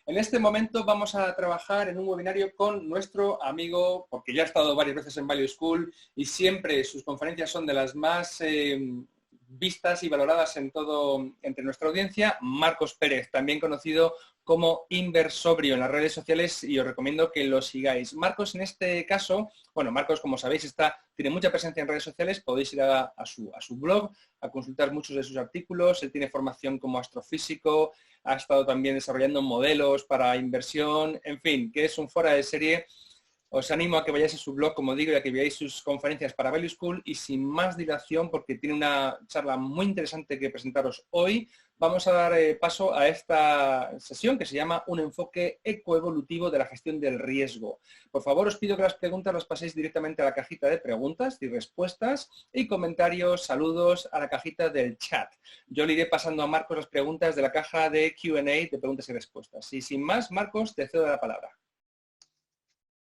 En este momento vamos a trabajar en un webinario con nuestro amigo, porque ya ha estado varias veces en Value School y siempre sus conferencias son de las más vistas y valoradas entre nuestra audiencia, Marcos Pérez, también conocido como Inversobrio en las redes sociales, y os recomiendo que lo sigáis. Marcos, en este caso, bueno, Marcos, como sabéis, tiene mucha presencia en redes sociales, podéis ir a su blog, a consultar muchos de sus artículos. Él tiene formación como astrofísico, ha estado también desarrollando modelos para inversión, en fin, que es un fuera de serie. Os animo a que vayáis a su blog, como digo, y a que veáis sus conferencias para Value School. Y sin más dilación, porque tiene una charla muy interesante que presentaros hoy, vamos a dar paso a esta sesión que se llama Un enfoque ecoevolutivo de la gestión del riesgo. Por favor, os pido que las preguntas las paséis directamente a la cajita de preguntas y respuestas, y comentarios, saludos a la cajita del chat. Yo le iré pasando a Marcos las preguntas de la caja de Q&A de preguntas y respuestas. Y sin más, Marcos, te cedo la palabra.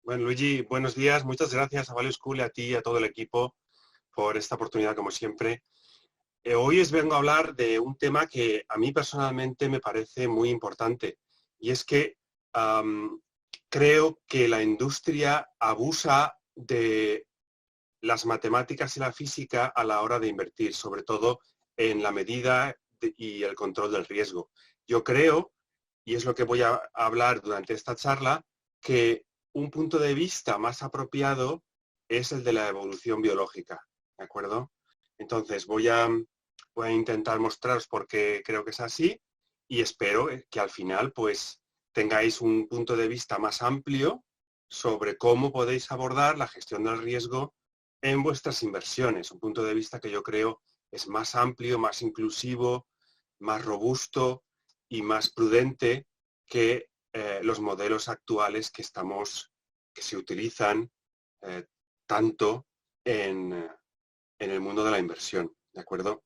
Bueno, Luigi, buenos días. Muchas gracias a Value School, a ti y a todo el equipo por esta oportunidad, como siempre. Hoy os vengo a hablar de un tema que a mí personalmente me parece muy importante, y es que creo que la industria abusa de las matemáticas y la física a la hora de invertir, sobre todo en la medida y el control del riesgo. Yo creo, y es lo que voy a hablar durante esta charla, que un punto de vista más apropiado es el de la evolución biológica, ¿de acuerdo? Entonces voy a intentar mostraros por qué creo que es así, y espero que al final pues tengáis un punto de vista más amplio sobre cómo podéis abordar la gestión del riesgo en vuestras inversiones. Un punto de vista que yo creo es más amplio, más inclusivo, más robusto y más prudente que los modelos actuales que se utilizan tanto en el mundo de la inversión, ¿de acuerdo?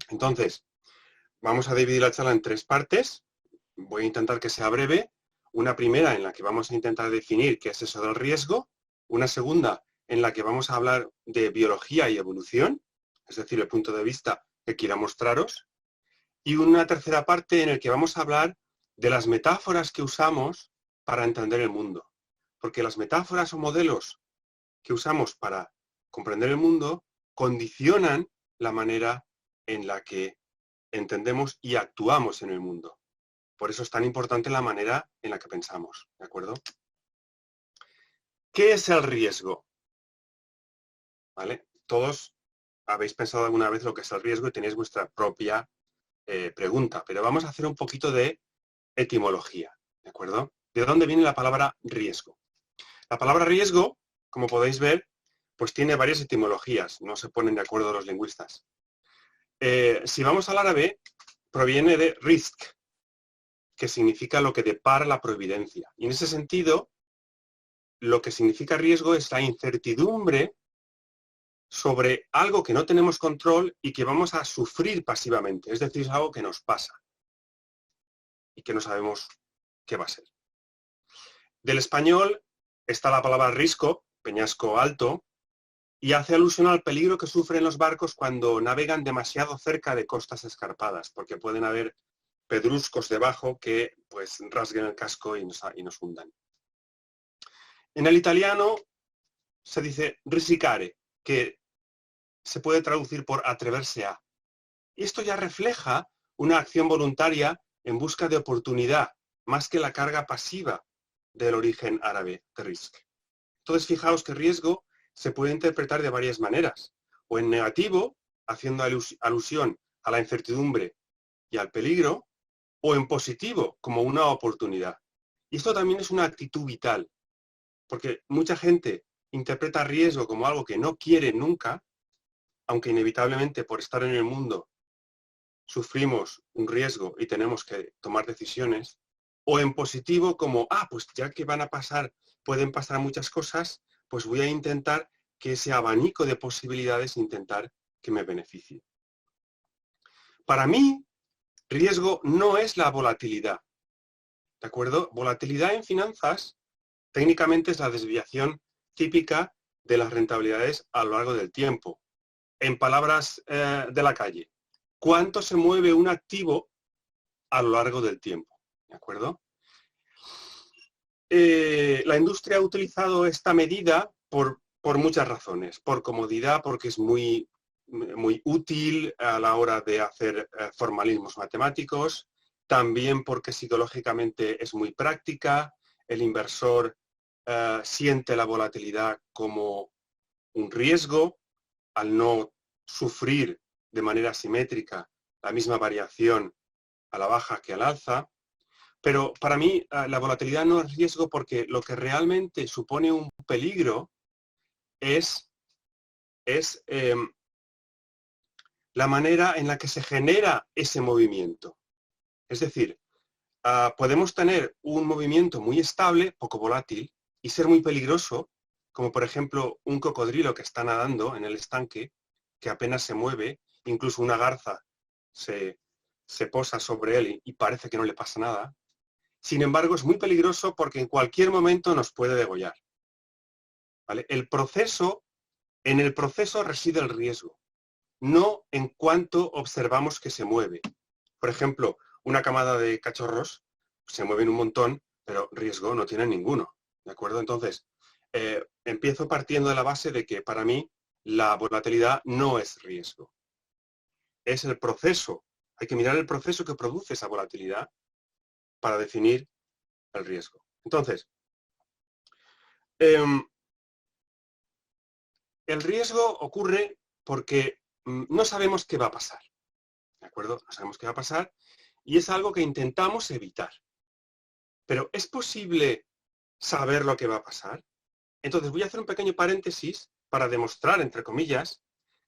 Entonces, vamos a dividir la charla en tres partes. Voy a intentar que sea breve. Una primera en la que vamos a intentar definir qué es eso del riesgo. Una segunda en la que vamos a hablar de biología y evolución, es decir, el punto de vista que quiero mostraros. Y una tercera parte en la que vamos a hablar de las metáforas que usamos para entender el mundo. Porque las metáforas o modelos que usamos para comprender el mundo condicionan la manera en la que entendemos y actuamos en el mundo. Por eso es tan importante la manera en la que pensamos, ¿de acuerdo? ¿Qué es el riesgo? ¿Vale? Todos habéis pensado alguna vez lo que es el riesgo y tenéis vuestra propia pregunta, pero vamos a hacer un poquito de etimología, ¿de acuerdo? ¿De dónde viene la palabra riesgo? La palabra riesgo, como podéis ver, pues tiene varias etimologías, no se ponen de acuerdo los lingüistas. Si vamos al árabe, proviene de risk, que significa lo que depara la providencia. Y en ese sentido, lo que significa riesgo es la incertidumbre sobre algo que no tenemos control y que vamos a sufrir pasivamente, es decir, es algo que nos pasa y que no sabemos qué va a ser. Del español está la palabra risco, peñasco alto, y hace alusión al peligro que sufren los barcos cuando navegan demasiado cerca de costas escarpadas, porque pueden haber pedruscos debajo que pues rasguen el casco y nos hundan. En el italiano se dice risicare, que se puede traducir por atreverse a. Y esto ya refleja una acción voluntaria en busca de oportunidad, más que la carga pasiva del origen árabe de risk. Entonces, fijaos que riesgo se puede interpretar de varias maneras, o en negativo, haciendo alusión a la incertidumbre y al peligro, o en positivo, como una oportunidad. Y esto también es una actitud vital, porque mucha gente interpreta riesgo como algo que no quiere nunca, aunque inevitablemente por estar en el mundo sufrimos un riesgo y tenemos que tomar decisiones, o en positivo como, pues ya que pueden pasar muchas cosas, pues voy a intentar que ese abanico de posibilidades intentar que me beneficie. Para mí, riesgo no es la volatilidad, ¿de acuerdo? Volatilidad en finanzas técnicamente es la desviación típica de las rentabilidades a lo largo del tiempo. En palabras de la calle, ¿cuánto se mueve un activo a lo largo del tiempo? ¿De acuerdo? la industria ha utilizado esta medida por muchas razones. Por comodidad, porque es muy útil a la hora de hacer formalismos matemáticos. También porque psicológicamente es muy práctica. El inversor siente la volatilidad como un riesgo al no sufrir de manera simétrica la misma variación a la baja que al alza. Pero para mí la volatilidad no es riesgo, porque lo que realmente supone un peligro es la manera en la que se genera ese movimiento. Es decir, podemos tener un movimiento muy estable, poco volátil, y ser muy peligroso, como por ejemplo un cocodrilo que está nadando en el estanque, que apenas se mueve, incluso una garza se posa sobre él y parece que no le pasa nada. Sin embargo, es muy peligroso porque en cualquier momento nos puede degollar. ¿Vale? En el proceso reside el riesgo, no en cuanto observamos que se mueve. Por ejemplo, una camada de cachorros se mueven un montón, pero riesgo no tienen ninguno. ¿De acuerdo? Entonces, empiezo partiendo de la base de que para mí la volatilidad no es riesgo. Es el proceso. Hay que mirar el proceso que produce esa volatilidad para definir el riesgo. Entonces, el riesgo ocurre porque no sabemos qué va a pasar. ¿De acuerdo? No sabemos qué va a pasar y es algo que intentamos evitar. Pero ¿es posible saber lo que va a pasar? Entonces voy a hacer un pequeño paréntesis para demostrar, entre comillas,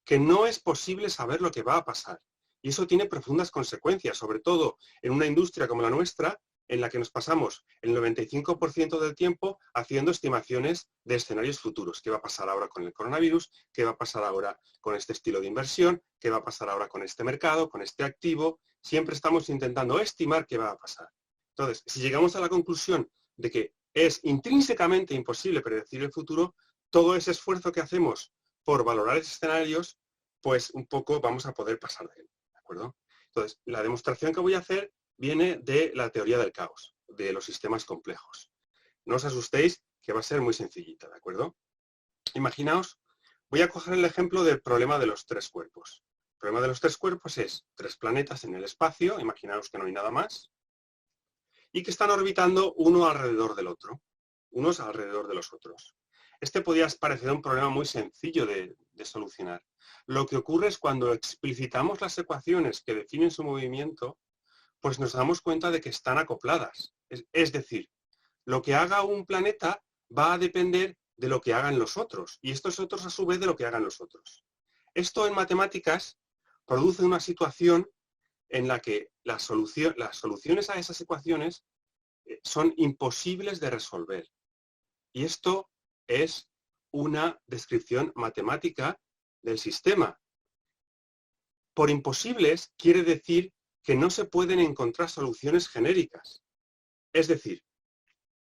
que no es posible saber lo que va a pasar. Y eso tiene profundas consecuencias, sobre todo en una industria como la nuestra, en la que nos pasamos el 95% del tiempo haciendo estimaciones de escenarios futuros. ¿Qué va a pasar ahora con el coronavirus? ¿Qué va a pasar ahora con este estilo de inversión? ¿Qué va a pasar ahora con este mercado, con este activo? Siempre estamos intentando estimar qué va a pasar. Entonces, si llegamos a la conclusión de que es intrínsecamente imposible predecir el futuro, todo ese esfuerzo que hacemos por valorar esos escenarios, pues un poco vamos a poder pasar de él. ¿De acuerdo? Entonces, la demostración que voy a hacer viene de la teoría del caos, de los sistemas complejos. No os asustéis, que va a ser muy sencillita, ¿de acuerdo? Imaginaos, voy a coger el ejemplo del problema de los tres cuerpos. El problema de los tres cuerpos es tres planetas en el espacio, imaginaos que no hay nada más, y que están orbitando uno alrededor del otro, unos alrededor de los otros. Este podría parecer un problema muy sencillo de solucionar. Lo que ocurre es cuando explicitamos las ecuaciones que definen su movimiento, pues nos damos cuenta de que están acopladas. Es decir, lo que haga un planeta va a depender de lo que hagan los otros, y estos otros a su vez de lo que hagan los otros. Esto en matemáticas produce una situación en la que las soluciones a esas ecuaciones son imposibles de resolver. Y esto es una descripción matemática del sistema. Por imposibles quiere decir que no se pueden encontrar soluciones genéricas. Es decir,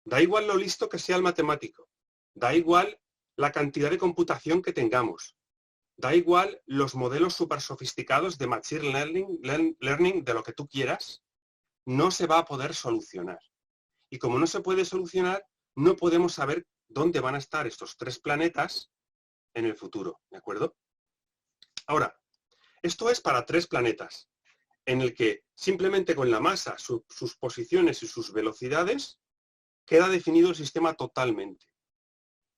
da igual lo listo que sea el matemático, da igual la cantidad de computación que tengamos, da igual los modelos súper sofisticados de machine learning, de lo que tú quieras, no se va a poder solucionar. Y como no se puede solucionar, no podemos saber dónde van a estar estos tres planetas en el futuro, ¿de acuerdo? Ahora, esto es para tres planetas, en el que simplemente con la masa, sus posiciones y sus velocidades, queda definido el sistema totalmente.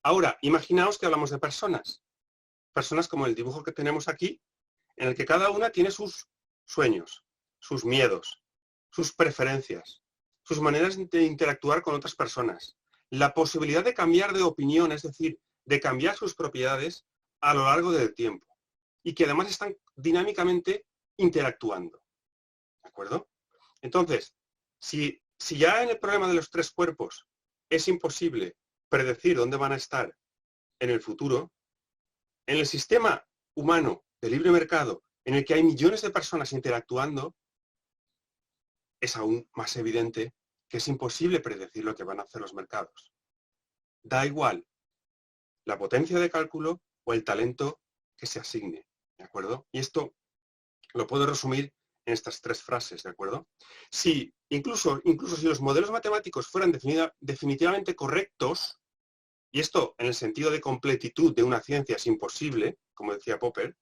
Ahora, imaginaos que hablamos de personas. Personas como el dibujo que tenemos aquí, en el que cada una tiene sus sueños, sus miedos, sus preferencias, sus maneras de interactuar con otras personas, la posibilidad de cambiar de opinión, es decir, de cambiar sus propiedades a lo largo del tiempo, y que además están dinámicamente interactuando. ¿De acuerdo? Entonces, si ya en el problema de los tres cuerpos es imposible predecir dónde van a estar en el futuro, en el sistema humano de libre mercado, en el que hay millones de personas interactuando, es aún más evidente que es imposible predecir lo que van a hacer los mercados. Da igual la potencia de cálculo o el talento que se asigne, ¿de acuerdo? Y esto lo puedo resumir en estas tres frases, ¿de acuerdo? Si, incluso si los modelos matemáticos fueran definitivamente correctos, y esto en el sentido de completitud de una ciencia es imposible, como decía Popper,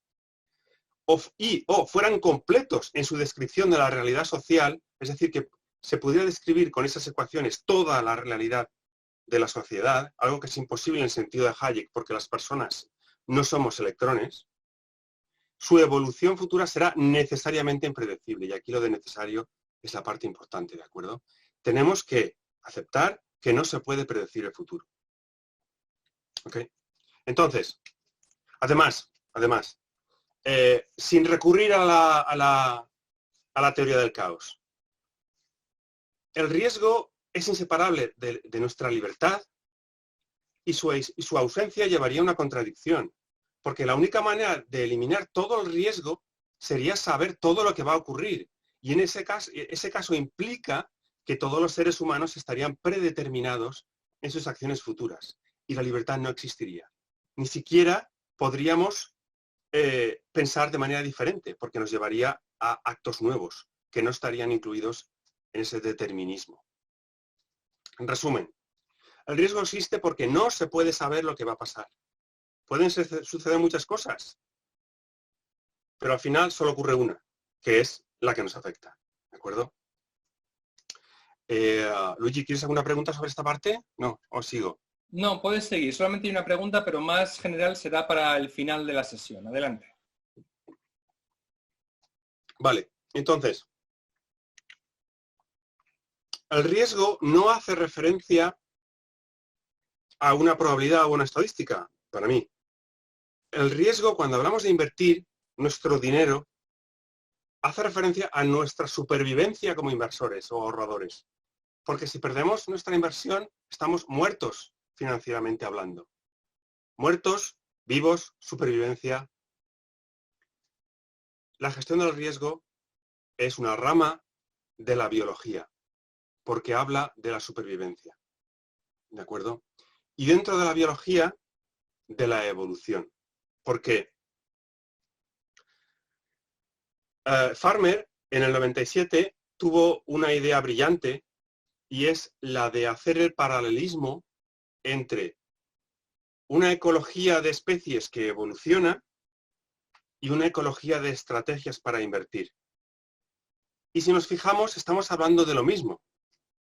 o fueran completos en su descripción de la realidad social, es decir, que se pudiera describir con esas ecuaciones toda la realidad de la sociedad, algo que es imposible en el sentido de Hayek, porque las personas no somos electrones, su evolución futura será necesariamente impredecible. Y aquí lo de necesario es la parte importante, ¿de acuerdo? Tenemos que aceptar que no se puede predecir el futuro. ¿Ok? Entonces, además, sin recurrir a la teoría del caos, el riesgo es inseparable de nuestra libertad y su ausencia llevaría a una contradicción, porque la única manera de eliminar todo el riesgo sería saber todo lo que va a ocurrir, y en ese caso implica que todos los seres humanos estarían predeterminados en sus acciones futuras, y la libertad no existiría. Ni siquiera podríamos pensar de manera diferente, porque nos llevaría a actos nuevos, que no estarían incluidos en ese determinismo. En resumen, el riesgo existe porque no se puede saber lo que va a pasar. Pueden suceder muchas cosas, pero al final solo ocurre una, que es la que nos afecta. ¿De acuerdo? Luigi, ¿quieres alguna pregunta sobre esta parte? No, os sigo. No, puedes seguir. Solamente hay una pregunta, pero más general será para el final de la sesión. Adelante. Vale, entonces, el riesgo no hace referencia a una probabilidad o una estadística, para mí. El riesgo, cuando hablamos de invertir nuestro dinero, hace referencia a nuestra supervivencia como inversores o ahorradores. Porque si perdemos nuestra inversión, estamos muertos financieramente hablando. Muertos, vivos, supervivencia. La gestión del riesgo es una rama de la biología, porque habla de la supervivencia. ¿De acuerdo? Y dentro de la biología, de la evolución. Porque Farmer, en el 97, tuvo una idea brillante, y es la de hacer el paralelismo entre una ecología de especies que evoluciona y una ecología de estrategias para invertir. Y si nos fijamos, estamos hablando de lo mismo.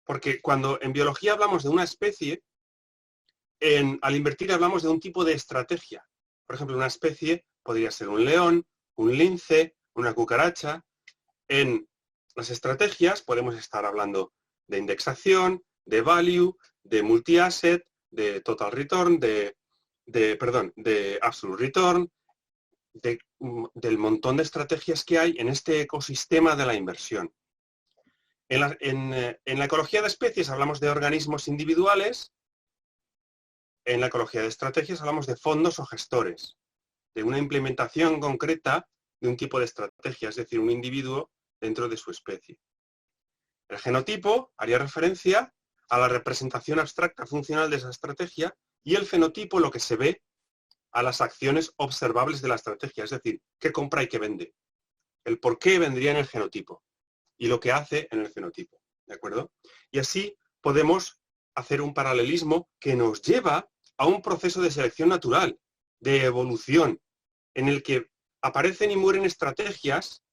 Porque cuando en biología hablamos de una especie, al invertir hablamos de un tipo de estrategia. Por ejemplo, una especie podría ser un león, un lince, una cucaracha. En las estrategias podemos estar hablando de indexación, de value, de multi-asset, de total return, de absolute return, del montón de estrategias que hay en este ecosistema de la inversión. En la ecología de especies hablamos de organismos individuales, en la ecología de estrategias hablamos de fondos o gestores, de una implementación concreta de un tipo de estrategia, es decir, un individuo dentro de su especie. El genotipo haría referencia a la representación abstracta funcional de esa estrategia, y el fenotipo lo que se ve a las acciones observables de la estrategia, es decir, qué compra y qué vende. El por qué vendría en el genotipo y lo que hace en el fenotipo. ¿De acuerdo? Y así podemos hacer un paralelismo que nos lleva a un proceso de selección natural, de evolución, en el que aparecen y mueren estrategias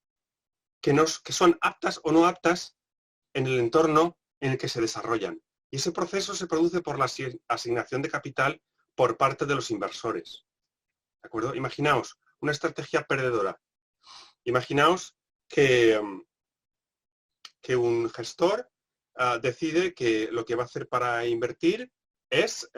que son aptas o no aptas en el entorno en el que se desarrollan. Y ese proceso se produce por la asignación de capital por parte de los inversores. ¿De acuerdo? Imaginaos una estrategia perdedora. Imaginaos que un gestor decide que lo que va a hacer para invertir es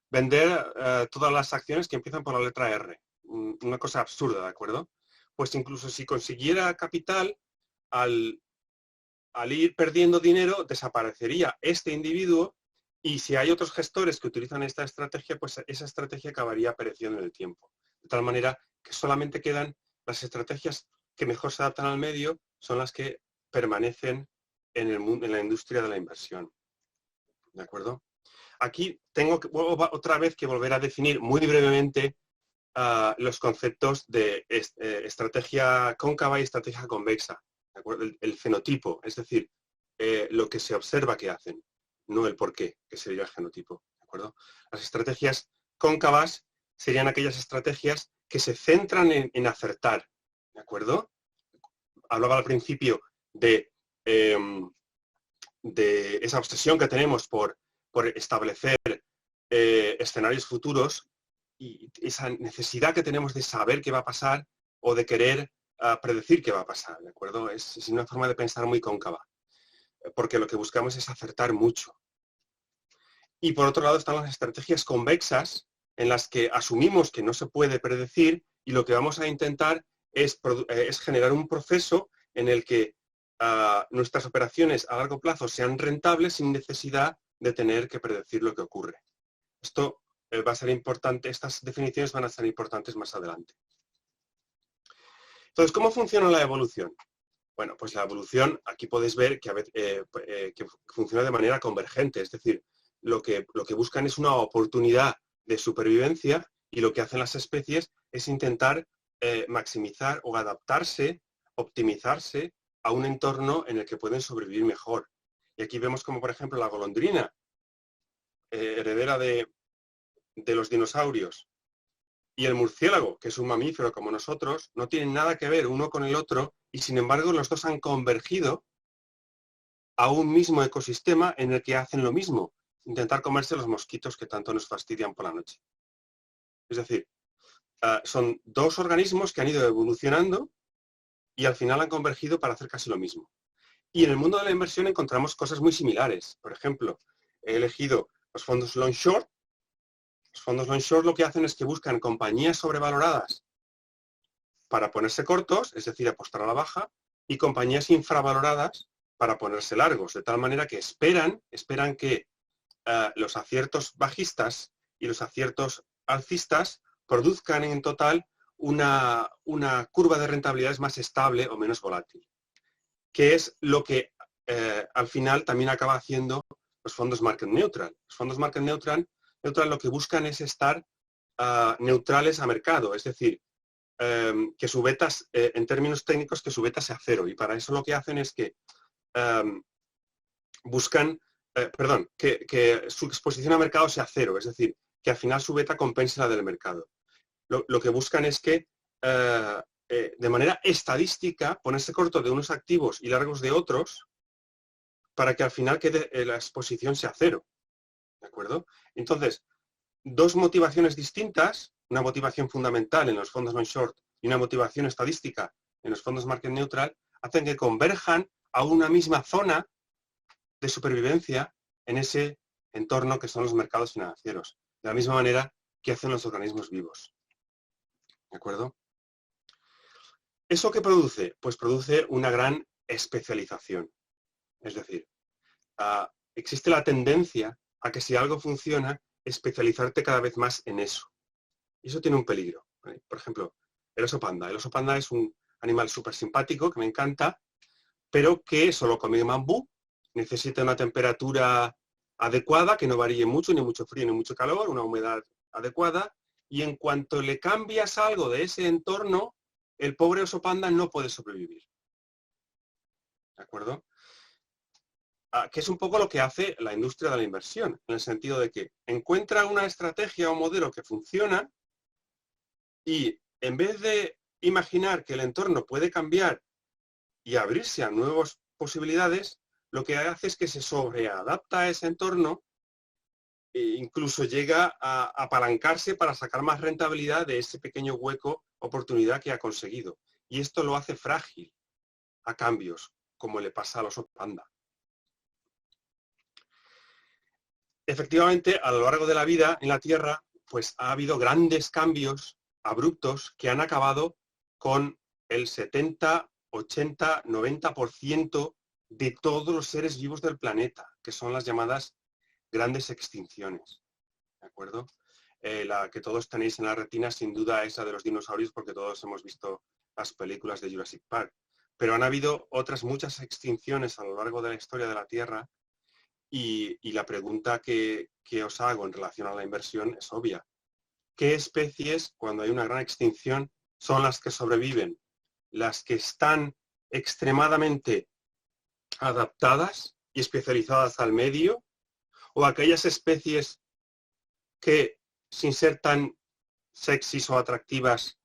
vender todas las acciones que empiezan por la letra R. Una cosa absurda, ¿de acuerdo? Pues incluso si consiguiera capital, al ir perdiendo dinero, desaparecería este individuo, y si hay otros gestores que utilizan esta estrategia, pues esa estrategia acabaría pereciendo en el tiempo. De tal manera que solamente quedan las estrategias que mejor se adaptan al medio, son las que permanecen en la industria de la inversión. ¿De acuerdo? Aquí tengo otra vez que volver a definir muy brevemente los conceptos de estrategia cóncava y estrategia convexa, ¿de acuerdo? El fenotipo, es decir, lo que se observa que hacen, no el porqué, que sería el genotipo, ¿de acuerdo? Las estrategias cóncavas serían aquellas estrategias que se centran en acertar, ¿de acuerdo? Hablaba al principio de esa obsesión que tenemos por establecer escenarios futuros y esa necesidad que tenemos de saber qué va a pasar o de querer predecir qué va a pasar, ¿de acuerdo? Es una forma de pensar muy cóncava, porque lo que buscamos es acertar mucho. Y por otro lado están las estrategias convexas, en las que asumimos que no se puede predecir y lo que vamos a intentar es generar un proceso en el que nuestras operaciones a largo plazo sean rentables sin necesidad de tener que predecir lo que ocurre. Esto va a ser importante, estas definiciones van a ser importantes más adelante. Entonces, ¿cómo funciona la evolución? Bueno, pues la evolución, aquí podéis ver que funciona de manera convergente, es decir, lo que buscan es una oportunidad de supervivencia y lo que hacen las especies es intentar maximizar o adaptarse, optimizarse a un entorno en el que pueden sobrevivir mejor. Y aquí vemos como, por ejemplo, la golondrina, heredera de los dinosaurios, y el murciélago, que es un mamífero como nosotros, no tienen nada que ver uno con el otro y sin embargo los dos han convergido a un mismo ecosistema en el que hacen lo mismo, intentar comerse los mosquitos que tanto nos fastidian por la noche. Es decir, son dos organismos que han ido evolucionando y al final han convergido para hacer casi lo mismo. Y en el mundo de la inversión encontramos cosas muy similares. Por ejemplo, he elegido los fondos long short. Los fondos long short lo que hacen es que buscan compañías sobrevaloradas para ponerse cortos, es decir, apostar a la baja, y compañías infravaloradas para ponerse largos, de tal manera que esperan que los aciertos bajistas y los aciertos alcistas produzcan en total una curva de rentabilidades más estable o menos volátil, que es lo que al final también acaba haciendo los fondos market neutral. Los fondos market neutral lo que buscan es estar neutrales a mercado, es decir, que su beta, en términos técnicos, que su beta sea cero. Y para eso lo que hacen es que buscan, que su exposición a mercado sea cero, es decir, que al final su beta compense la del mercado. Lo que buscan es que de manera estadística ponerse corto de unos activos y largos de otros para que al final quede la exposición sea cero. ¿De acuerdo? Entonces, dos motivaciones distintas, una motivación fundamental en los fondos long short y una motivación estadística en los fondos market neutral, hacen que converjan a una misma zona de supervivencia en ese entorno que son los mercados financieros, de la misma manera que hacen los organismos vivos. ¿De acuerdo? ¿Eso qué produce? Pues produce una gran especialización. Es decir, existe la tendencia a que si algo funciona, especializarte cada vez más en eso. Y eso tiene un peligro. ¿Vale? Por ejemplo, el oso panda. El oso panda es un animal súper simpático, que me encanta, pero que solo come bambú, necesita una temperatura adecuada, que no varíe mucho, ni mucho frío, ni mucho calor, una humedad adecuada, y en cuanto le cambias algo de ese entorno, el pobre oso panda no puede sobrevivir. ¿De acuerdo? Que es un poco lo que hace la industria de la inversión, en el sentido de que encuentra una estrategia o modelo que funciona y en vez de imaginar que el entorno puede cambiar y abrirse a nuevas posibilidades, lo que hace es que se sobreadapta a ese entorno e incluso llega a apalancarse para sacar más rentabilidad de ese pequeño hueco, oportunidad que ha conseguido. Y esto lo hace frágil a cambios, como le pasa a los oso panda. Efectivamente, a lo largo de la vida en la Tierra, pues ha habido grandes cambios abruptos que han acabado con el 70, 80, 90% de todos los seres vivos del planeta, que son las llamadas grandes extinciones. ¿De acuerdo? La que todos tenéis en la retina, sin duda, es la de los dinosaurios, porque todos hemos visto las películas de Jurassic Park. Pero han habido otras muchas extinciones a lo largo de la historia de la Tierra y la pregunta que os hago en relación a la inversión es obvia. qué especies, cuando hay una gran extinción, son las que sobreviven, las que están extremadamente adaptadas y especializadas al medio, o aquellas especies que, sin ser tan sexys o atractivas,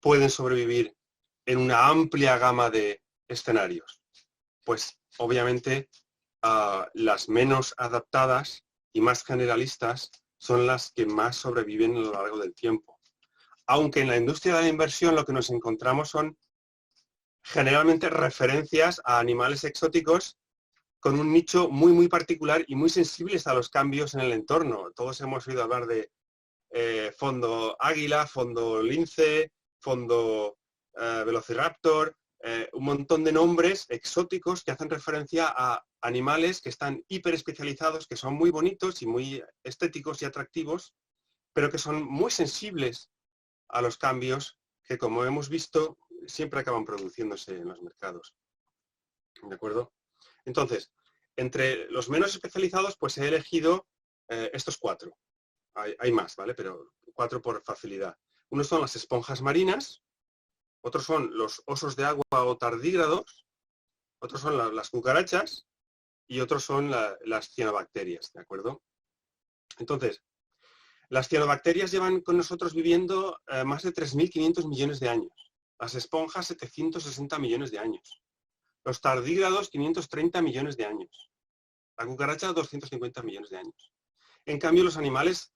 pueden sobrevivir en una amplia gama de escenarios. Pues obviamente las menos adaptadas y más generalistas son las que más sobreviven a lo largo del tiempo. Aunque en la industria de la inversión lo que nos encontramos son generalmente referencias a animales exóticos con un nicho muy, muy particular y muy sensibles a los cambios en el entorno. Todos hemos oído hablar de fondo águila, fondo lince, fondo velociraptor, un montón de nombres exóticos que hacen referencia a animales que están hiper especializados, que son muy bonitos y muy estéticos y atractivos, pero que son muy sensibles a los cambios que, como hemos visto, siempre acaban produciéndose en los mercados. ¿De acuerdo? Entonces, entre los menos especializados, pues he elegido estos 4. Hay más, ¿vale? Pero 4 por facilidad. Unos son las esponjas marinas, otros son los osos de agua o tardígrados, otros son las cucarachas y otros son las cianobacterias, ¿de acuerdo? Entonces, las cianobacterias llevan con nosotros viviendo más de 3.500 millones de años. Las esponjas, 760 millones de años. Los tardígrados, 530 millones de años. La cucaracha, 250 millones de años. En cambio, los animales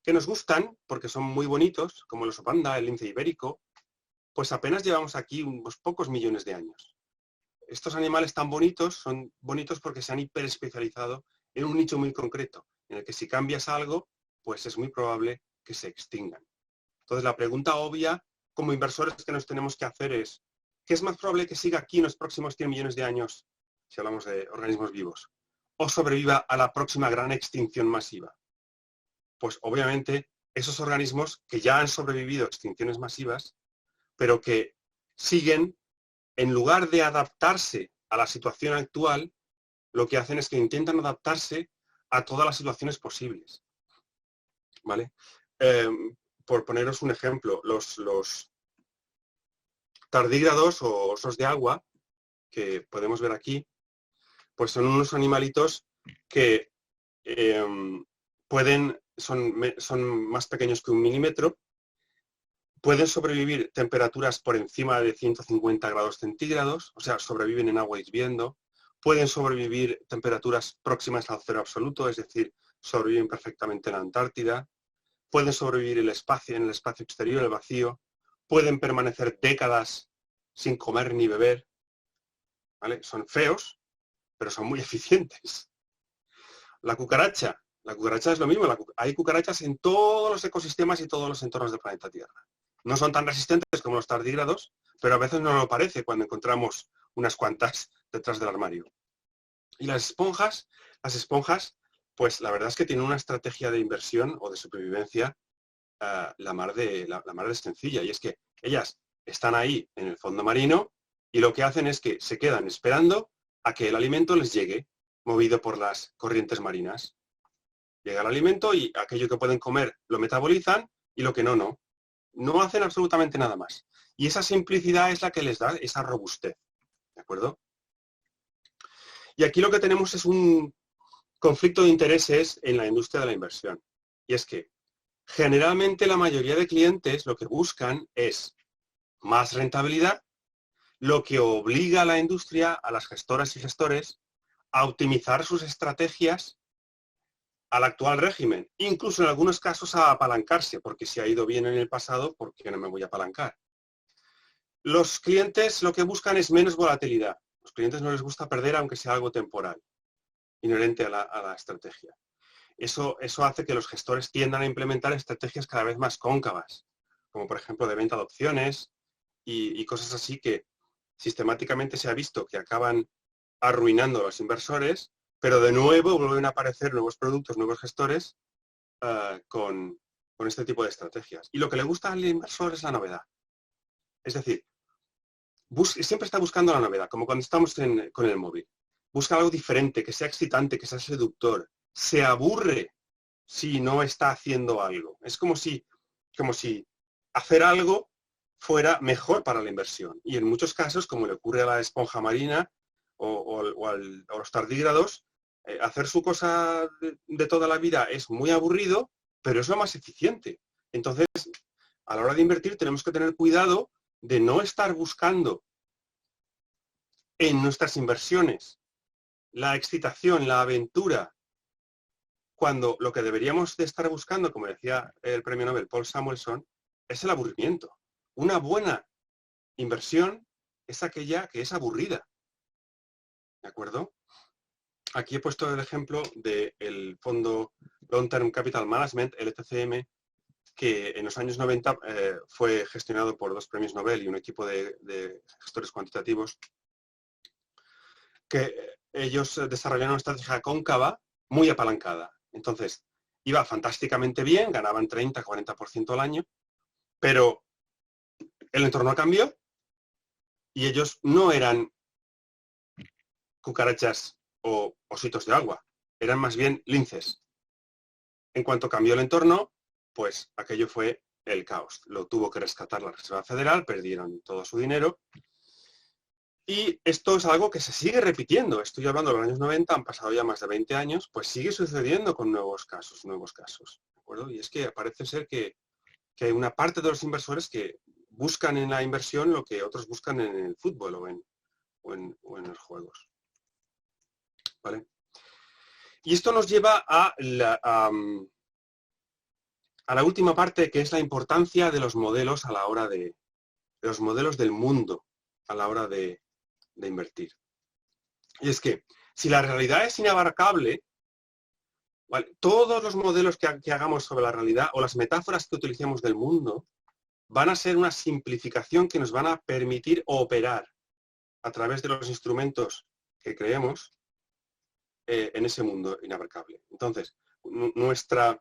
que nos gustan, porque son muy bonitos, como el oso panda, el lince ibérico, pues apenas llevamos aquí unos pocos millones de años. Estos animales tan bonitos son bonitos porque se han hiperespecializado en un nicho muy concreto, en el que si cambias algo, pues es muy probable que se extingan. Entonces, la pregunta obvia, como inversores que nos tenemos que hacer es, ¿qué es más probable que siga aquí en los próximos 100 millones de años, si hablamos de organismos vivos, o sobreviva a la próxima gran extinción masiva? Pues obviamente esos organismos que ya han sobrevivido a extinciones masivas, pero que siguen, en lugar de adaptarse a la situación actual, lo que hacen es que intentan adaptarse a todas las situaciones posibles. ¿Vale? Por poneros un ejemplo, los tardígrados o osos de agua, que podemos ver aquí, pues son unos animalitos que son más pequeños que 1 milímetro, pueden sobrevivir temperaturas por encima de 150 grados centígrados, o sea, sobreviven en agua hirviendo, pueden sobrevivir temperaturas próximas al cero absoluto, es decir, sobreviven perfectamente en la Antártida, pueden sobrevivir en el espacio exterior, el vacío, pueden permanecer décadas sin comer ni beber, ¿vale? Son feos, pero son muy eficientes. La cucaracha es lo mismo, hay cucarachas en todos los ecosistemas y todos los entornos del planeta Tierra. No son tan resistentes como los tardígrados, pero a veces no lo parece cuando encontramos unas cuantas detrás del armario. Y las esponjas, pues la verdad es que tienen una estrategia de inversión o de supervivencia la mar de sencilla, y es que ellas están ahí en el fondo marino y lo que hacen es que se quedan esperando a que el alimento les llegue, movido por las corrientes marinas. Llega el alimento y aquello que pueden comer lo metabolizan y lo que no, no. No hacen absolutamente nada más. Y esa simplicidad es la que les da esa robustez. ¿De acuerdo? Y aquí lo que tenemos es un conflicto de intereses en la industria de la inversión. Y es que generalmente la mayoría de clientes lo que buscan es más rentabilidad, lo que obliga a la industria, a las gestoras y gestores, a optimizar sus estrategias al actual régimen, incluso en algunos casos a apalancarse, porque si ha ido bien en el pasado, ¿por qué no me voy a apalancar? Los clientes lo que buscan es menos volatilidad. Los clientes no les gusta perder aunque sea algo temporal, inherente a la estrategia. Eso hace que los gestores tiendan a implementar estrategias cada vez más cóncavas, como por ejemplo de venta de opciones y cosas así que sistemáticamente se ha visto que acaban arruinando a los inversores, pero de nuevo vuelven a aparecer nuevos productos, nuevos gestores con este tipo de estrategias. Y lo que le gusta al inversor es la novedad. Es decir, siempre está buscando la novedad, como cuando estamos con el móvil. Busca algo diferente, que sea excitante, que sea seductor. Se aburre si no está haciendo algo. Es como si hacer algo fuera mejor para la inversión. Y en muchos casos, como le ocurre a la esponja marina o a los tardígrados, hacer su cosa de toda la vida es muy aburrido, pero es lo más eficiente. Entonces, a la hora de invertir tenemos que tener cuidado de no estar buscando en nuestras inversiones la excitación, la aventura, cuando lo que deberíamos de estar buscando, como decía el premio Nobel Paul Samuelson, es el aburrimiento. Una buena inversión es aquella que es aburrida. ¿De acuerdo? Aquí he puesto el ejemplo del fondo Long Term Capital Management, LTCM, que en los años 90 fue gestionado por 2 premios Nobel y un equipo de gestores cuantitativos, que ellos desarrollaron una estrategia cóncava muy apalancada. Entonces, iba fantásticamente bien, ganaban 30-40% al año, pero el entorno cambió y ellos no eran cucarachas o ositos de agua, eran más bien linces. En cuanto cambió el entorno, pues aquello fue el caos. Lo tuvo que rescatar la Reserva Federal, perdieron todo su dinero. Y esto es algo que se sigue repitiendo. Estoy hablando de los años 90, han pasado ya más de 20 años, pues sigue sucediendo con nuevos casos. ¿De acuerdo? Y es que parece ser que hay una parte de los inversores que buscan en la inversión lo que otros buscan en el fútbol o en los juegos. ¿Vale? Y esto nos lleva a la última parte, que es la importancia de los modelos a la hora de los modelos del mundo a la hora de invertir. Y es que si la realidad es inabarcable, ¿vale?, todos los modelos que hagamos sobre la realidad o las metáforas que utilicemos del mundo van a ser una simplificación que nos van a permitir operar a través de los instrumentos que creemos en ese mundo inabarcable. Entonces, nuestra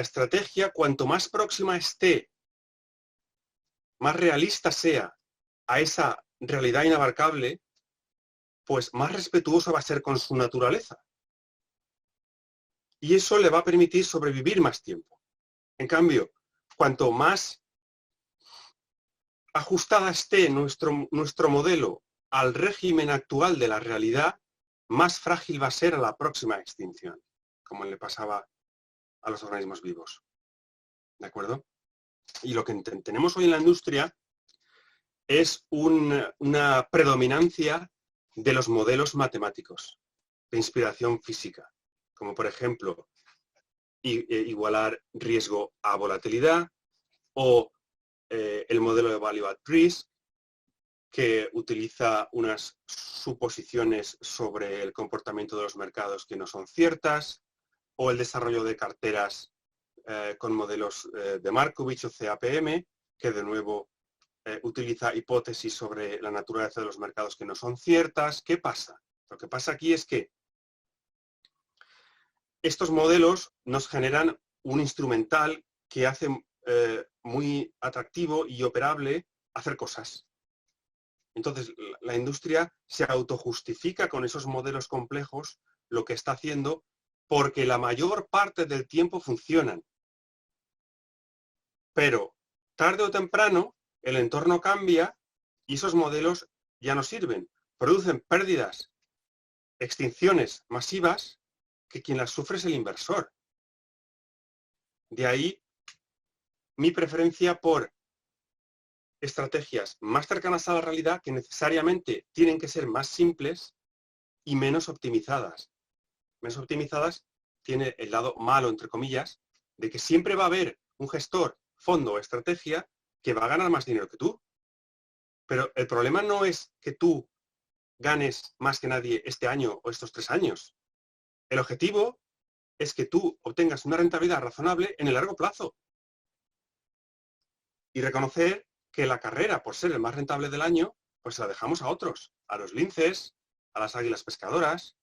estrategia, cuanto más próxima esté, más realista sea a esa realidad inabarcable, pues más respetuoso va a ser con su naturaleza. Y eso le va a permitir sobrevivir más tiempo. En cambio, cuanto más ajustada esté nuestro modelo al régimen actual de la realidad, más frágil va a ser a la próxima extinción, como le pasaba a los organismos vivos. ¿De acuerdo? Y lo que tenemos hoy en la industria es una predominancia de los modelos matemáticos de inspiración física, como por ejemplo igualar riesgo a volatilidad o el modelo de Value at Risk, que utiliza unas suposiciones sobre el comportamiento de los mercados que no son ciertas, o el desarrollo de carteras con modelos de Markovich o CAPM, que de nuevo utiliza hipótesis sobre la naturaleza de los mercados que no son ciertas. ¿Qué pasa? Lo que pasa aquí es que estos modelos nos generan un instrumental que hace muy atractivo y operable hacer cosas. Entonces, la industria se autojustifica con esos modelos complejos lo que está haciendo, porque la mayor parte del tiempo funcionan. Pero tarde o temprano el entorno cambia y esos modelos ya no sirven. Producen pérdidas, extinciones masivas, que quien las sufre es el inversor. De ahí mi preferencia por estrategias más cercanas a la realidad, que necesariamente tienen que ser más simples y menos optimizadas. Menos optimizadas tiene el lado malo, entre comillas, de que siempre va a haber un gestor, fondo o estrategia que va a ganar más dinero que tú. Pero el problema no es que tú ganes más que nadie este año o estos 3 años. El objetivo es que tú obtengas una rentabilidad razonable en el largo plazo. Y reconocer que la carrera, por ser el más rentable del año, pues se la dejamos a otros, a los linces, a las águilas pescadoras,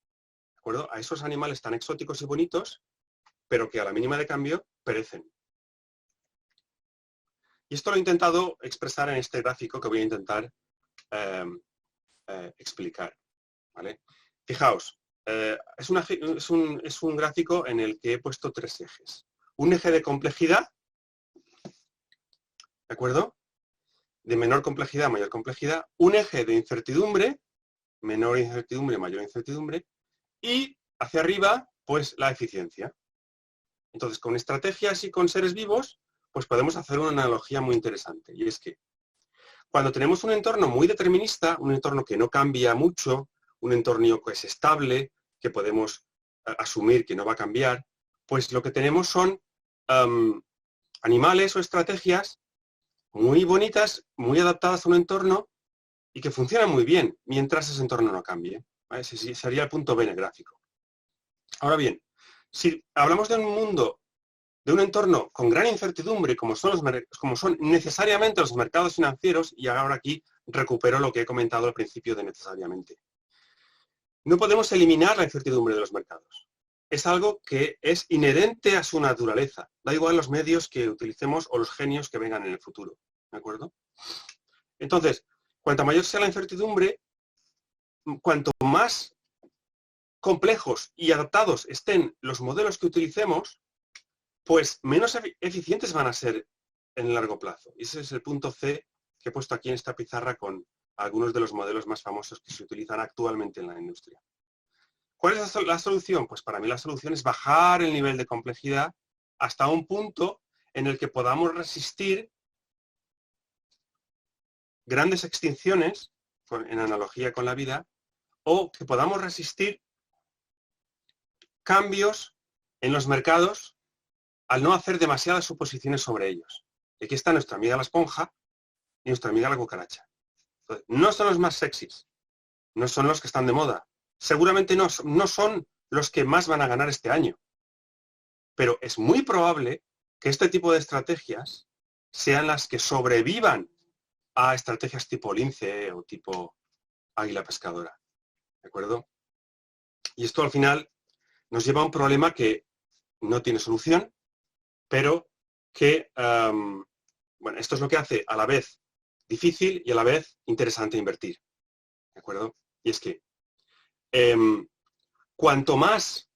¿de acuerdo? A esos animales tan exóticos y bonitos, pero que a la mínima de cambio perecen. Y esto lo he intentado expresar en este gráfico que voy a intentar explicar, ¿vale? Fijaos, es un gráfico en el que he puesto 3 ejes. Un eje de complejidad, ¿de acuerdo? De menor complejidad a mayor complejidad. Un eje de incertidumbre, menor incertidumbre, mayor incertidumbre. Y hacia arriba, pues la eficiencia. Entonces, con estrategias y con seres vivos, pues podemos hacer una analogía muy interesante. Y es que cuando tenemos un entorno muy determinista, un entorno que no cambia mucho, un entorno que es estable, que podemos asumir que no va a cambiar, pues lo que tenemos son animales o estrategias muy bonitas, muy adaptadas a un entorno y que funcionan muy bien mientras ese entorno no cambie. ¿Vale? Ese sería el punto B en el gráfico. Ahora bien, si hablamos de un mundo, de un entorno con gran incertidumbre, como son necesariamente los mercados financieros, y ahora aquí recupero lo que he comentado al principio de necesariamente. No podemos eliminar la incertidumbre de los mercados. Es algo que es inherente a su naturaleza. Da igual los medios que utilicemos o los genios que vengan en el futuro. ¿De acuerdo? Entonces, cuanto mayor sea la incertidumbre, cuanto más complejos y adaptados estén los modelos que utilicemos, pues menos eficientes van a ser en el largo plazo. Y ese es el punto C que he puesto aquí en esta pizarra con algunos de los modelos más famosos que se utilizan actualmente en la industria. ¿Cuál es la solución? Pues para mí la solución es bajar el nivel de complejidad hasta un punto en el que podamos resistir grandes extinciones, en analogía con la vida, o que podamos resistir cambios en los mercados al no hacer demasiadas suposiciones sobre ellos. Y aquí está nuestra amiga la esponja y nuestra amiga la cucaracha. Entonces, no son los más sexys, no son los que están de moda, seguramente no son los que más van a ganar este año, pero es muy probable que este tipo de estrategias sean las que sobrevivan a estrategias tipo lince o tipo águila pescadora. ¿De acuerdo? Y esto al final nos lleva a un problema que no tiene solución, pero que, bueno, esto es lo que hace a la vez difícil y a la vez interesante invertir. ¿De acuerdo? Y es que cuanto más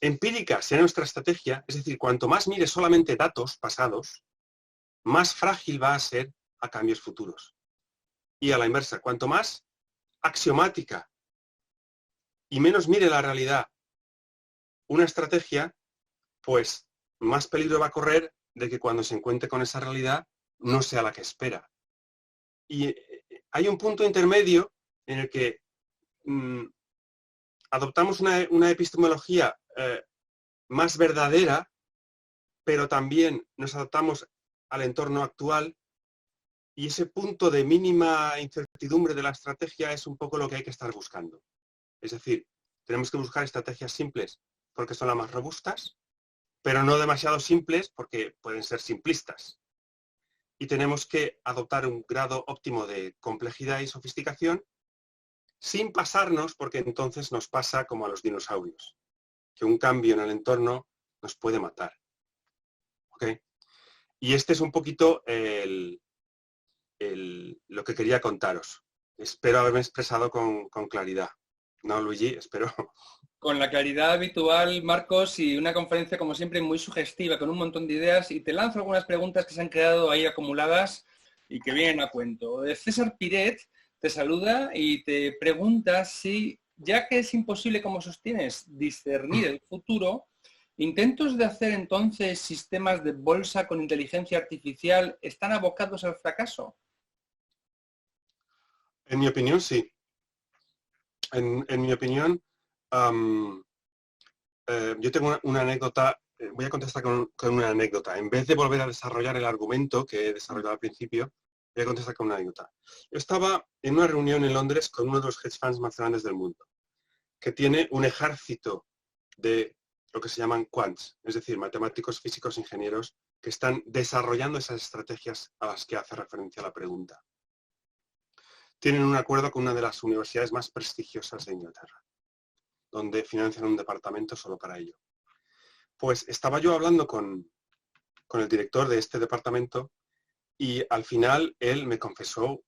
empírica sea nuestra estrategia, es decir, cuanto más mire solamente datos pasados, más frágil va a ser a cambios futuros. Y a la inversa, cuanto más axiomática y menos mire la realidad una estrategia, pues más peligro va a correr de que cuando se encuentre con esa realidad no sea la que espera. Y hay un punto intermedio en el que adoptamos una epistemología más verdadera, pero también nos adaptamos al entorno actual, y ese punto de mínima incertidumbre de la estrategia es un poco lo que hay que estar buscando. Es decir, tenemos que buscar estrategias simples porque son las más robustas, pero no demasiado simples porque pueden ser simplistas. Y tenemos que adoptar un grado óptimo de complejidad y sofisticación sin pasarnos, porque entonces nos pasa como a los dinosaurios, que un cambio en el entorno nos puede matar. ¿Ok? Y este es un poquito lo que quería contaros. Espero haberme expresado con claridad. ¿No, Luigi? Espero. Con la claridad habitual, Marcos, y una conferencia, como siempre, muy sugestiva, con un montón de ideas, y te lanzo algunas preguntas que se han quedado ahí acumuladas y que vienen a cuento. César Piret te saluda y te pregunta si, ya que es imposible, como sostienes, discernir el futuro, ¿intentos de hacer entonces sistemas de bolsa con inteligencia artificial están abocados al fracaso? En mi opinión, sí. En mi opinión, yo tengo una anécdota, voy a contestar con una anécdota. En vez de volver a desarrollar el argumento que he desarrollado al principio, voy a contestar con una anécdota. Yo estaba en una reunión en Londres con uno de los hedge funds más grandes del mundo, que tiene un ejército de lo que se llaman quants, es decir, matemáticos, físicos, ingenieros, que están desarrollando esas estrategias a las que hace referencia la pregunta. Tienen un acuerdo con una de las universidades más prestigiosas de Inglaterra, donde financian un departamento solo para ello. Pues estaba yo hablando con el director de este departamento y al final él me confesó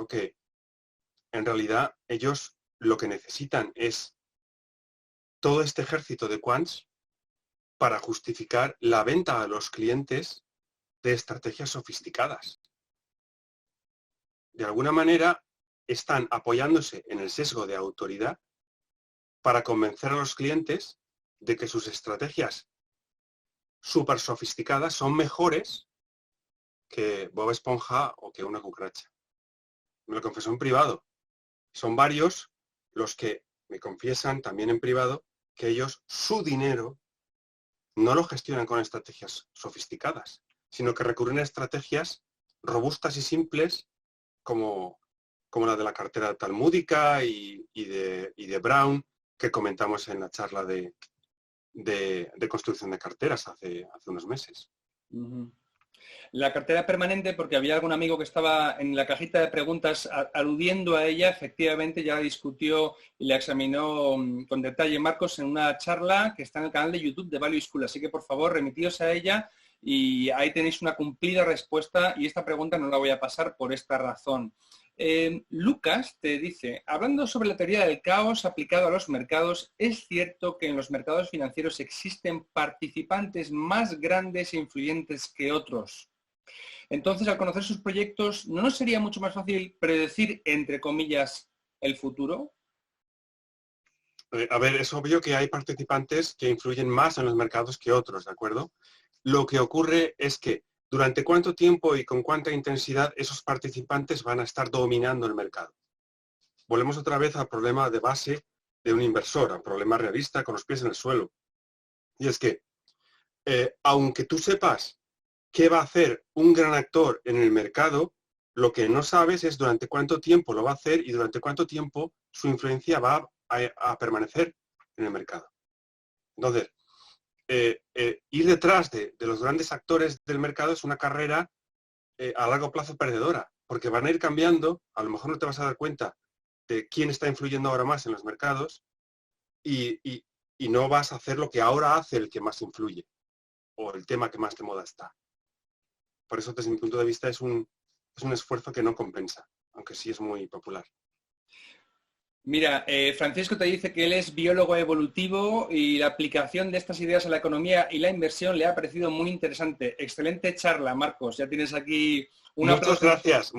que en realidad ellos lo que necesitan es todo este ejército de quants para justificar la venta a los clientes de estrategias sofisticadas. De alguna manera, están apoyándose en el sesgo de autoridad para convencer a los clientes de que sus estrategias súper sofisticadas son mejores que Bob Esponja o que una cucaracha. Me lo confesó en privado. Son varios los que me confiesan también en privado que ellos su dinero no lo gestionan con estrategias sofisticadas, sino que recurren a estrategias robustas y simples como la de la cartera talmúdica y de Brown, que comentamos en la charla de construcción de carteras hace unos meses. La cartera permanente, porque había algún amigo que estaba en la cajita de preguntas aludiendo a ella, efectivamente ya la discutió y la examinó con detalle Marcos en una charla que está en el canal de YouTube de Value School, así que por favor remitíos a ella y ahí tenéis una cumplida respuesta y esta pregunta no la voy a pasar por esta razón. Lucas te dice, hablando sobre la teoría del caos aplicado a los mercados, ¿es cierto que en los mercados financieros existen participantes más grandes e influyentes que otros? Entonces, al conocer sus proyectos, ¿no nos sería mucho más fácil predecir, entre comillas, el futuro? A ver, es obvio que hay participantes que influyen más en los mercados que otros, ¿de acuerdo? Lo que ocurre es que durante cuánto tiempo y con cuánta intensidad esos participantes van a estar dominando el mercado. Volvemos otra vez al problema de base de un inversor, al problema realista con los pies en el suelo. Y es que, aunque tú sepas qué va a hacer un gran actor en el mercado, lo que no sabes es durante cuánto tiempo lo va a hacer y durante cuánto tiempo su influencia va a permanecer en el mercado. Entonces, ir detrás de los grandes actores del mercado es una carrera a largo plazo perdedora, porque van a ir cambiando, a lo mejor no te vas a dar cuenta de quién está influyendo ahora más en los mercados y no vas a hacer lo que ahora hace el que más influye o el tema que más de moda está. Por eso, desde mi punto de vista, es un esfuerzo que no compensa, aunque sí es muy popular. Mira, Francisco te dice que él es biólogo evolutivo y la aplicación de estas ideas a la economía y la inversión le ha parecido muy interesante. Excelente charla, Marcos. Ya tienes aquí una... Muchas gracias,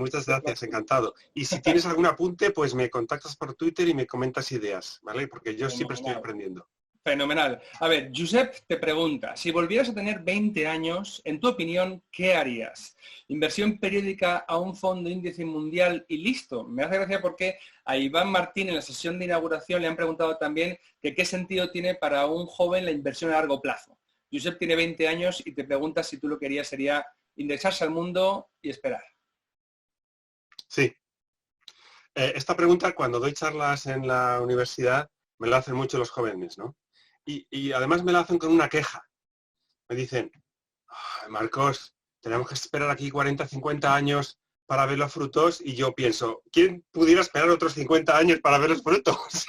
encantado. Y si tienes algún apunte, pues me contactas por Twitter y me comentas ideas, ¿vale? Porque yo siempre estoy aprendiendo. Fenomenal. A ver, Josep te pregunta, si volvieras a tener 20 años, en tu opinión, ¿qué harías? Inversión periódica a un fondo índice mundial y listo. Me hace gracia porque a Iván Martín en la sesión de inauguración le han preguntado también que qué sentido tiene para un joven la inversión a largo plazo. Josep tiene 20 años y te pregunta si tú lo que harías sería indexarse al mundo y esperar. Sí. Esta pregunta, cuando doy charlas en la universidad, me la hacen mucho los jóvenes, ¿no? Y además me la hacen con una queja. Me dicen, Marcos, tenemos que esperar aquí 40, 50 años para ver los frutos, y yo pienso, ¿quién pudiera esperar otros 50 años para ver los frutos?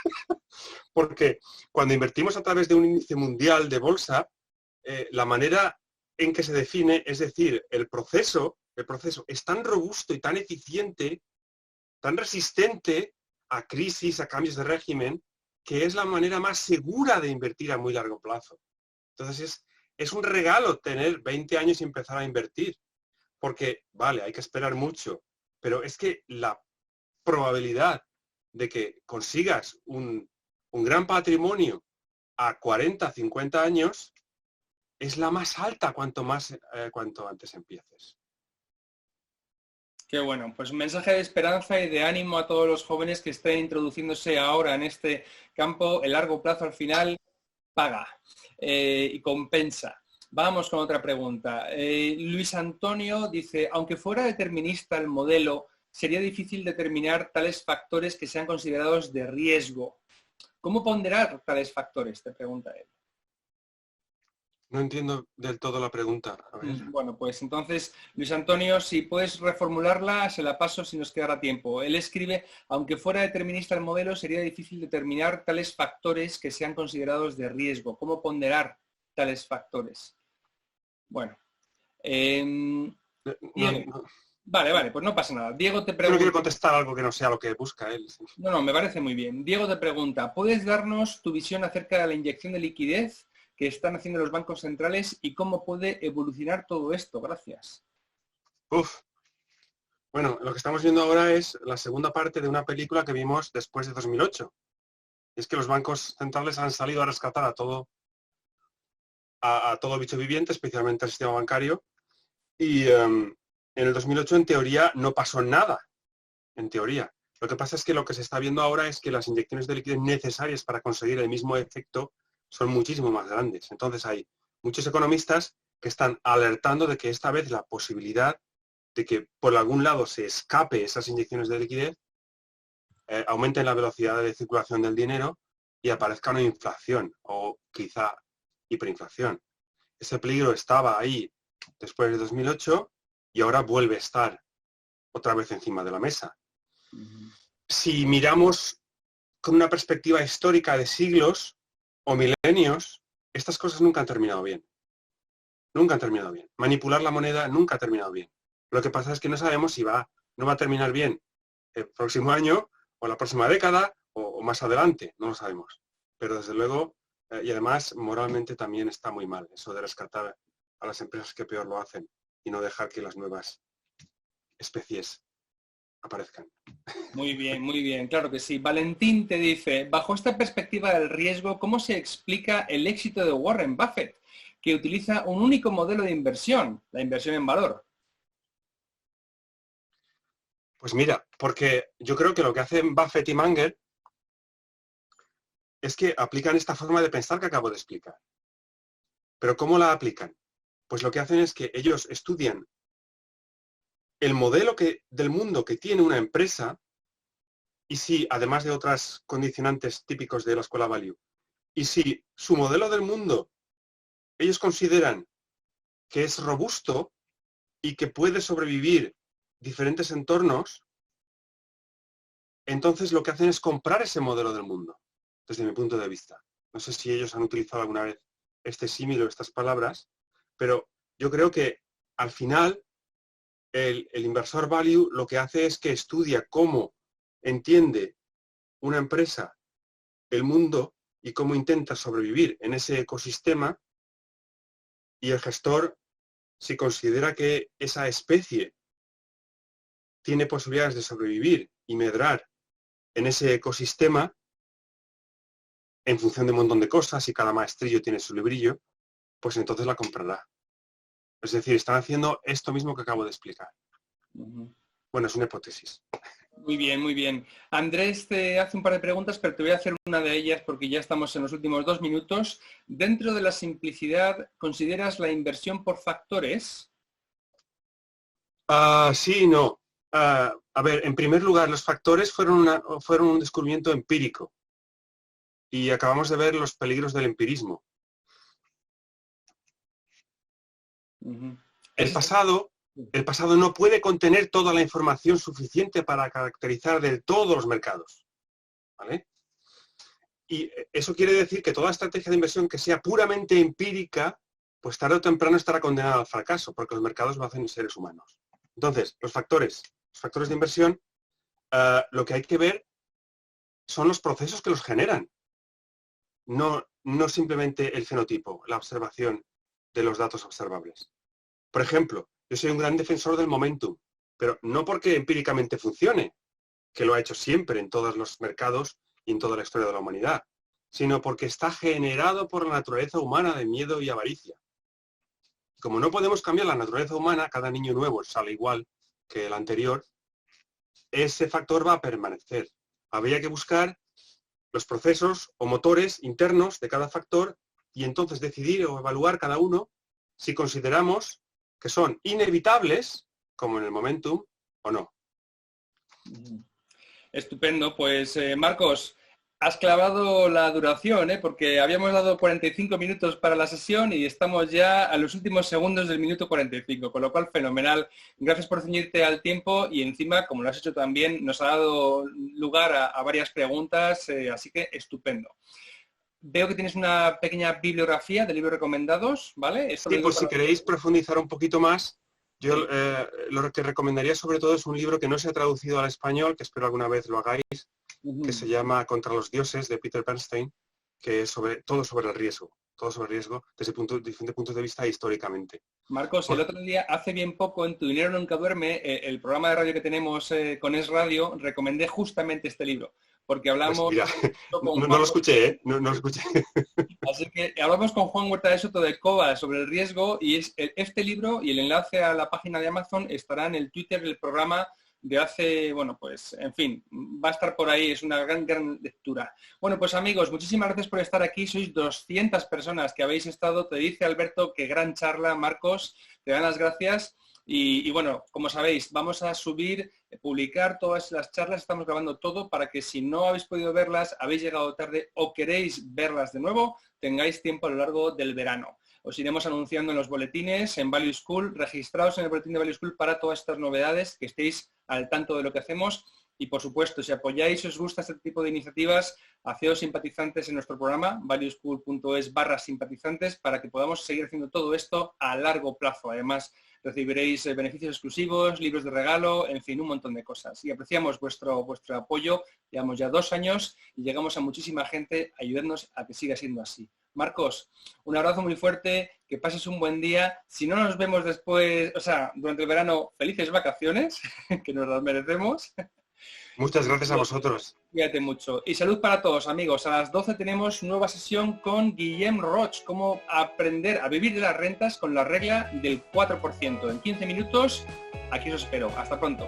Porque cuando invertimos a través de un índice mundial de bolsa, la manera en que se define, es decir, el proceso es tan robusto y tan eficiente, tan resistente a crisis, a cambios de régimen, que es la manera más segura de invertir a muy largo plazo. Entonces es un regalo tener 20 años y empezar a invertir, porque, vale, hay que esperar mucho, pero es que la probabilidad de que consigas un gran patrimonio a 40, 50 años es la más alta cuanto antes empieces. Qué bueno, pues un mensaje de esperanza y de ánimo a todos los jóvenes que estén introduciéndose ahora en este campo. El largo plazo al final paga y compensa. Vamos con otra pregunta. Luis Antonio dice, aunque fuera determinista el modelo, sería difícil determinar tales factores que sean considerados de riesgo. ¿Cómo ponderar tales factores? Te pregunta él. No entiendo del todo la pregunta. A ver. Bueno, pues entonces, Luis Antonio, si puedes reformularla, se la paso si nos quedará tiempo. Él escribe, aunque fuera determinista el modelo, sería difícil determinar tales factores que sean considerados de riesgo. ¿Cómo ponderar tales factores? Bueno. No Vale, pues no pasa nada. Diego te Yo no quiero pregunta... contestar algo que no sea lo que busca él. No, me parece muy bien. Diego te pregunta, ¿puedes darnos tu visión acerca de la inyección de liquidez que están haciendo los bancos centrales y cómo puede evolucionar todo esto? Gracias. Uf. Bueno, lo que estamos viendo ahora es la segunda parte de una película que vimos después de 2008. Es que los bancos centrales han salido a rescatar a todo bicho viviente, especialmente al sistema bancario. Y en el 2008, en teoría, no pasó nada. En teoría. Lo que pasa es que lo que se está viendo ahora es que las inyecciones de liquidez necesarias para conseguir el mismo efecto son muchísimo más grandes. Entonces hay muchos economistas que están alertando de que esta vez la posibilidad de que por algún lado se escape esas inyecciones de liquidez, aumenten la velocidad de circulación del dinero y aparezca una inflación o quizá hiperinflación. Ese peligro estaba ahí después de 2008 y ahora vuelve a estar otra vez encima de la mesa. Si miramos con una perspectiva histórica de siglos o milenios, estas cosas nunca han terminado bien. Nunca han terminado bien. Manipular la moneda nunca ha terminado bien. Lo que pasa es que no sabemos si no va a terminar bien el próximo año o la próxima década o más adelante. No lo sabemos. Pero desde luego, y además moralmente también está muy mal eso de rescatar a las empresas que peor lo hacen y no dejar que las nuevas especies aparezcan. Muy bien, claro que sí. Valentín te dice, bajo esta perspectiva del riesgo, ¿cómo se explica el éxito de Warren Buffett, que utiliza un único modelo de inversión, la inversión en valor? Pues mira, porque yo creo que lo que hacen Buffett y Munger es que aplican esta forma de pensar que acabo de explicar. ¿Pero cómo la aplican? Pues lo que hacen es que ellos estudian el modelo del mundo que tiene una empresa y si, además de otras condicionantes típicos de la escuela Value, y si su modelo del mundo ellos consideran que es robusto y que puede sobrevivir diferentes entornos, entonces lo que hacen es comprar ese modelo del mundo, desde mi punto de vista. No sé si ellos han utilizado alguna vez este símil o estas palabras, pero yo creo que al final el inversor value lo que hace es que estudia cómo entiende una empresa el mundo y cómo intenta sobrevivir en ese ecosistema, y el gestor, si considera que esa especie tiene posibilidades de sobrevivir y medrar en ese ecosistema, en función de un montón de cosas, y cada maestrillo tiene su librillo, pues entonces la comprará. Es decir, están haciendo esto mismo que acabo de explicar. Bueno, es una hipótesis. Muy bien. Andrés te hace un par de preguntas, pero te voy a hacer una de ellas porque ya estamos en los últimos 2 minutos. Dentro de la simplicidad, ¿consideras la inversión por factores? Sí y no. A ver, en primer lugar, los factores fueron un descubrimiento empírico y acabamos de ver los peligros del empirismo. El pasado no puede contener toda la información suficiente para caracterizar del todo los mercados. ¿Vale? Y eso quiere decir que toda estrategia de inversión que sea puramente empírica, pues tarde o temprano estará condenada al fracaso, porque los mercados lo hacen seres humanos. Entonces, los factores de inversión, lo que hay que ver son los procesos que los generan. No simplemente el fenotipo, la observación de los datos observables. Por ejemplo, yo soy un gran defensor del momentum, pero no porque empíricamente funcione, que lo ha hecho siempre en todos los mercados y en toda la historia de la humanidad, sino porque está generado por la naturaleza humana de miedo y avaricia. Como no podemos cambiar la naturaleza humana, cada niño nuevo sale igual que el anterior, ese factor va a permanecer. Habría que buscar los procesos o motores internos de cada factor y entonces decidir o evaluar cada uno si consideramos que son inevitables, como en el momentum, o no. Estupendo. Pues Marcos, has clavado la duración, porque habíamos dado 45 minutos para la sesión y estamos ya a los últimos segundos del minuto 45, con lo cual fenomenal. Gracias por ceñirte al tiempo y encima, como lo has hecho también, nos ha dado lugar a varias preguntas, así que estupendo. Veo que tienes una pequeña bibliografía de libros recomendados, ¿vale? Sí, pues si queréis profundizar un poquito más, Yo lo que recomendaría sobre todo es un libro que no se ha traducido al español, que espero alguna vez lo hagáis, que se llama Contra los dioses, de Peter Bernstein, que es todo sobre el riesgo desde diferentes puntos de vista históricamente. Marcos, el otro día, hace bien poco, en Tu Dinero Nunca Duerme, el programa de radio que tenemos con Es Radio, recomendé justamente este libro, porque hablamos... Pues mira, no lo escuché, ¿eh? No lo escuché. Así que hablamos con Juan Huerta de Soto de Cova sobre el riesgo y este libro y el enlace a la página de Amazon estará en el Twitter del programa de hace, bueno, pues, en fin, va a estar por ahí, es una gran lectura. Bueno, pues amigos, muchísimas gracias por estar aquí, sois 200 personas que habéis estado, te dice Alberto, qué gran charla, Marcos, te dan las gracias. Y bueno, como sabéis, vamos a subir, publicar todas las charlas, estamos grabando todo para que si no habéis podido verlas, habéis llegado tarde o queréis verlas de nuevo, tengáis tiempo a lo largo del verano. Os iremos anunciando en los boletines, en Value School, registraos en el boletín de Value School para todas estas novedades, que estéis al tanto de lo que hacemos. Y por supuesto, si apoyáis y os gusta este tipo de iniciativas, haceos simpatizantes en nuestro programa, valueschool.es/simpatizantes, para que podamos seguir haciendo todo esto a largo plazo. Además, recibiréis beneficios exclusivos, libros de regalo, en fin, un montón de cosas. Y apreciamos vuestro apoyo. Llevamos ya 2 años y llegamos a muchísima gente. Ayudadnos a que siga siendo así. Marcos, un abrazo muy fuerte, que pases un buen día. Si no nos vemos después, o sea, durante el verano, felices vacaciones, que nos las merecemos. Muchas gracias a vosotros. Cuídate mucho. Y salud para todos, amigos. A las 12 tenemos nueva sesión con Guillem Roig, cómo aprender a vivir de las rentas con la regla del 4%. En 15 minutos, aquí os espero. Hasta pronto.